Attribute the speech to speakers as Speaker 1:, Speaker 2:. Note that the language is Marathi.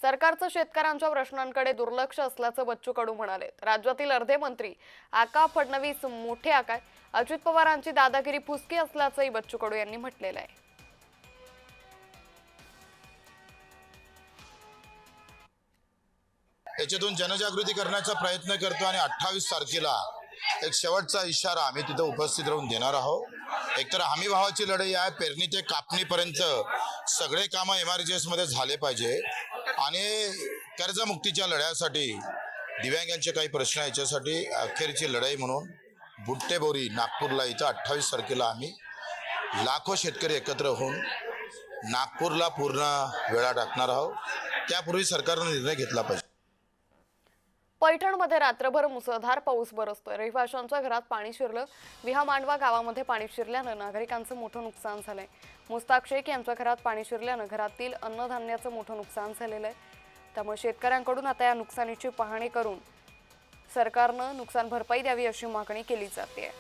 Speaker 1: सरकारचं शेतकऱ्यांच्या प्रश्नांकडे दुर्लक्ष असल्याचं बच्चू कडू म्हणाले। राज्यातील अर्धे मंत्री आका फडणवीस मोठे आकाय, अजित पवारांची दादागिरी फुसकी असल्याचंही बच्चू कडू यांनी म्हटलेलं आहे।
Speaker 2: याच्यातून जनजागृती करण्याचा प्रयत्न करतो आणि 28 तारखेला एक शेवटचा इशारा आम्ही तिथे उपस्थित राहून देणार आहोत। एकतर हमी भावाची लढाई आहे, पेरणी ते कापणीपर्यंत सगळे कामं MRGS मध्ये झाले पाहिजे आणि कर्जमुक्तीच्या लढ्यासाठी दिव्यांगांचे काही प्रश्न याच्यासाठी अखेरची लढाई म्हणून बुट्टेबोरी नागपूरला इथं 28 तारखेला आम्ही लाखो शेतकरी एकत्र होऊन नागपूरला पूर्ण वेळा टाकणार आहोत। त्यापूर्वी सरकारने निर्णय घेतला पाहिजे।
Speaker 1: पैठणमध्ये रात्रभर मुसळधार पाऊस बरसतोय। रहिवाशांच्या घरात पाणी शिरलं। विहामांडवा गावामध्ये पाणी शिरल्यानं नागरिकांचं मोठं नुकसान झालंय। मुस्ताक शेख यांच्या घरात पाणी शिरल्यानं घरातील अन्नधान्याचं मोठं नुकसान झालेलं आहे। त्यामुळे शेतकऱ्यांकडून आता या नुकसानीची पाहणी करून सरकारनं नुकसान भरपाई द्यावी अशी मागणी केली जाते।